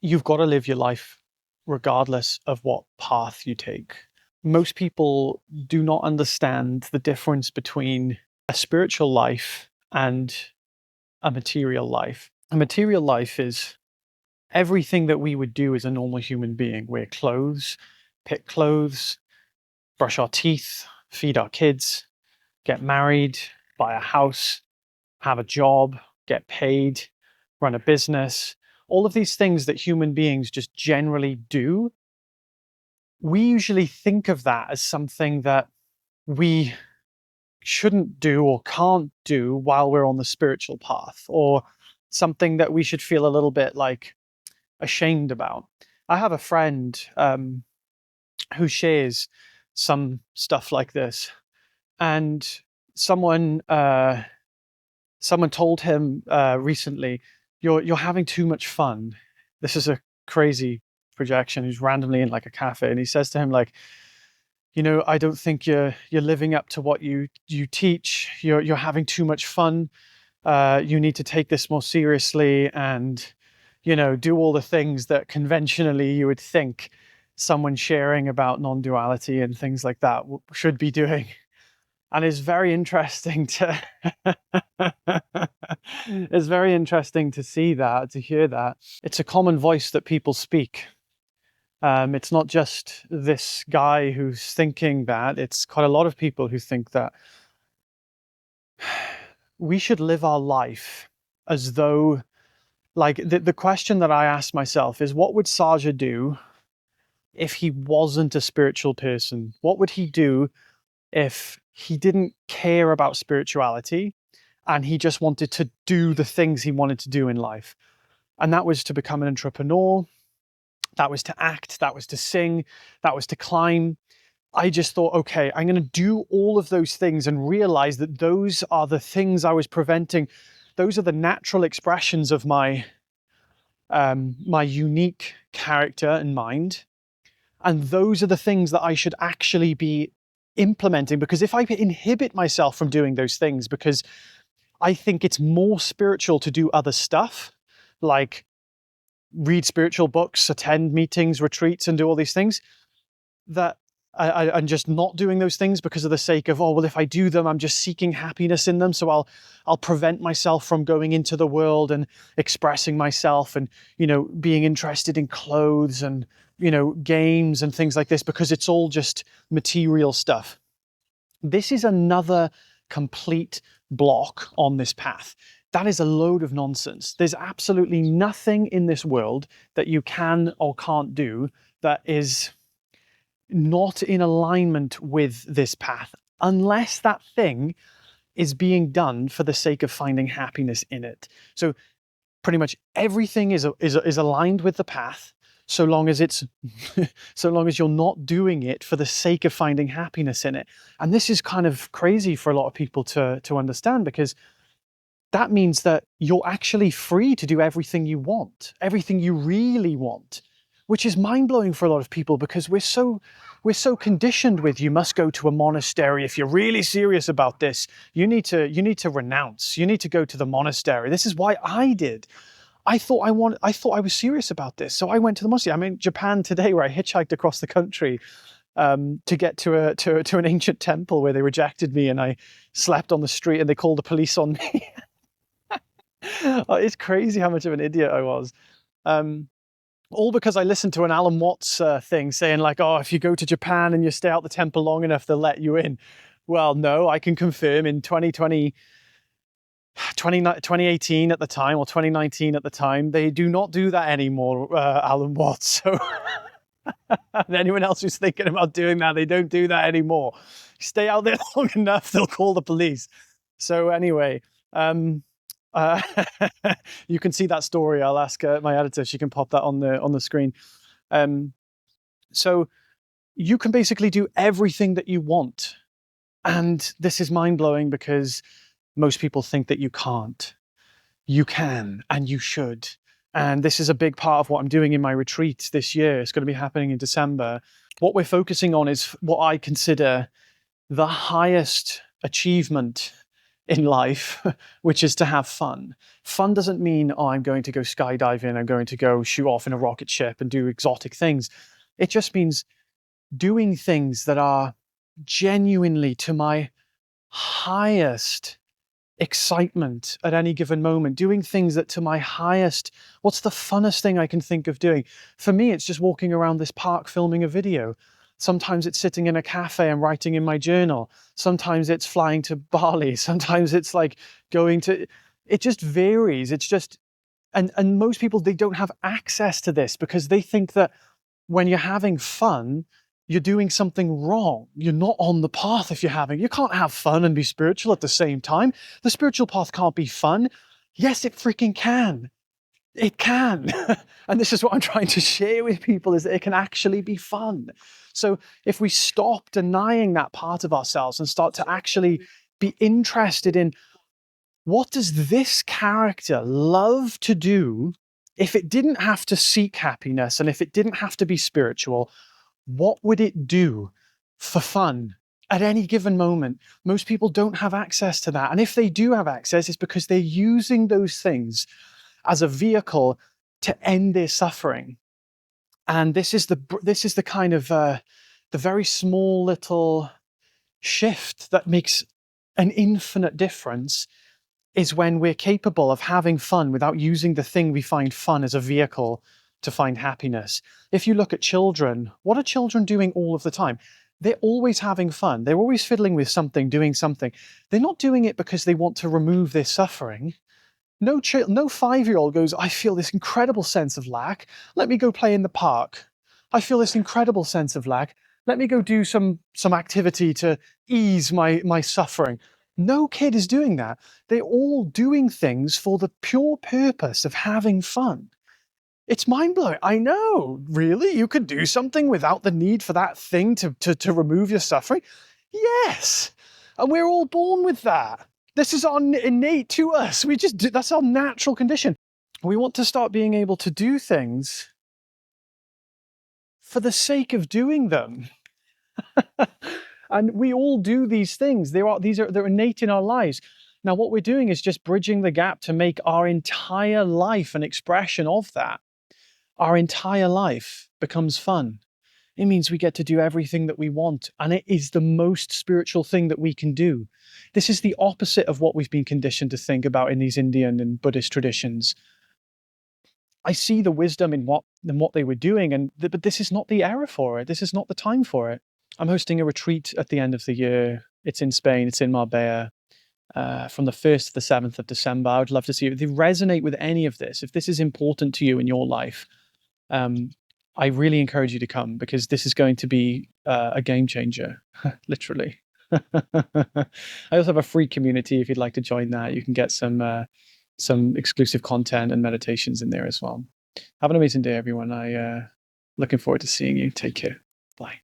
you've got to live your life regardless of what path you take. Most people do not understand the difference between a spiritual life and a material life. A material life is everything that we would do as a normal human being: wear clothes, pick clothes, brush our teeth, feed our kids, get married, buy a house, have a job, get paid, run a business. All of these things that human beings just generally do, we usually think of that as something that we shouldn't do or can't do while we're on the spiritual path, or something that we should feel a little bit like ashamed about. I have a friend who shares some stuff like this, and someone someone told him recently, "You're having too much fun." This is a crazy projection. He's randomly in like a cafe, and he says to him like, I don't think you're living up to what you teach. You're having too much fun. You need to take this more seriously, and do all the things that conventionally you would think someone sharing about non-duality and things like that should be doing. And it's very interesting to it's very interesting to see that, to hear that. It's a common voice that people speak. It's not just this guy who's thinking that. It's quite a lot of people who think that we should live our life as though, like, the question that I ask myself is, what would Saja do if he wasn't a spiritual person? What would he do if he didn't care about spirituality and he just wanted to do the things he wanted to do in life? And that was to become an entrepreneur, that was to act, that was to sing, that was to climb. I just thought, okay, I'm going to do all of those things and realize that those are the things I was preventing. Those are the natural expressions of my my unique character and mind. And those are the things that I should actually be implementing, because if I inhibit myself from doing those things because I think it's more spiritual to do other stuff, like read spiritual books, attend meetings, retreats, and do all these things, that I'm just not doing those things because of the sake of, oh, well, if I do them, I'm just seeking happiness in them. So I'll prevent myself from going into the world and expressing myself and, being interested in clothes and, games and things like this, because it's all just material stuff. This is another complete block on this path. That is a load of nonsense. There's absolutely nothing in this world that you can or can't do that is not in alignment with this path, unless that thing is being done for the sake of finding happiness in it. So pretty much everything is aligned with the path, so long as it's so long as you're not doing it for the sake of finding happiness in it. And this is kind of crazy for a lot of people to understand, because that means that you're actually free to do everything you want, everything you really want, which is mind-blowing for a lot of people, because we're so conditioned with, you must go to a monastery if you're really serious about this. You need to renounce. You need to go to the monastery. This is why I did. I thought I was serious about this, so I went to the monastery. I'm in Japan today, where I hitchhiked across the country to get to an ancient temple where they rejected me, and I slept on the street, and they called the police on me. Oh, it's crazy how much of an idiot I was. All because I listened to an Alan Watts thing saying like, oh, if you go to Japan and you stay out the temple long enough, they'll let you in. Well, no, I can confirm in 2018 at the time, or 2019 at the time, they do not do that anymore, Alan Watts. So anyone else who's thinking about doing that, they don't do that anymore. Stay out there long enough, they'll call the police. So anyway, uh, you can see that story. I'll ask my editor; she can pop that on the screen. So you can basically do everything that you want, and this is mind blowing because most people think that you can't. You can, and you should. And this is a big part of what I'm doing in my retreat this year. It's going to be happening in December. What we're focusing on is what I consider the highest achievement in life, which is to have fun. Fun doesn't mean, oh, I'm going to go skydiving, I'm going to go shoot off in a rocket ship and do exotic things. It just means doing things that are genuinely to my highest excitement at any given moment, doing things that to my highest, what's the funnest thing I can think of doing? For me, it's just walking around this park filming a video. Sometimes it's sitting in a cafe and writing in my journal. Sometimes it's flying to Bali. Sometimes it's like going to, it just varies. It's just, and most people, they don't have access to this because they think that when you're having fun, you're doing something wrong. You're not on the path if you're having, you can't have fun and be spiritual at the same time. The spiritual path can't be fun. Yes, it freaking can. It can. And this is what I'm trying to share with people, is that it can actually be fun. So if we stop denying that part of ourselves and start to actually be interested in, what does this character love to do if it didn't have to seek happiness and if it didn't have to be spiritual? What would it do for fun at any given moment? Most people don't have access to that. And if they do have access, it's because they're using those things as a vehicle to end their suffering. And this is the kind of the very small little shift that makes an infinite difference, is when we're capable of having fun without using the thing we find fun as a vehicle to find happiness. If you look at children, what are children doing all of the time? They're always having fun. They're always fiddling with something, doing something. They're not doing it because they want to remove their suffering. No 5-year-old goes, I feel this incredible sense of lack. Let me go play in the park. I feel this incredible sense of lack. Let me go do some activity to ease my suffering. No kid is doing that. They're all doing things for the pure purpose of having fun. It's mind-blowing. I know. Really? You could do something without the need for that thing to remove your suffering? Yes. And we're all born with that. This is innate to us. We just do, that's our natural condition. We want to start being able to do things for the sake of doing them. And we all do these things. They're innate in our lives. Now, what we're doing is just bridging the gap to make our entire life an expression of that. Our entire life becomes fun. It means we get to do everything that we want, and it is the most spiritual thing that we can do. This is the opposite of what we've been conditioned to think about in these Indian and Buddhist traditions. I see the wisdom in what they were doing, but this is not the era for it. This is not the time for it. I'm hosting a retreat at the end of the year. It's in Spain. It's in Marbella. From the 1st to the 7th of December. I would love to see if you resonate with any of this. If this is important to you in your life, I really encourage you to come, because this is going to be a game changer, literally. I also have a free community. If you'd like to join that, you can get some exclusive content and meditations in there as well. Have an amazing day, everyone. Looking forward to seeing you. Take care. Bye.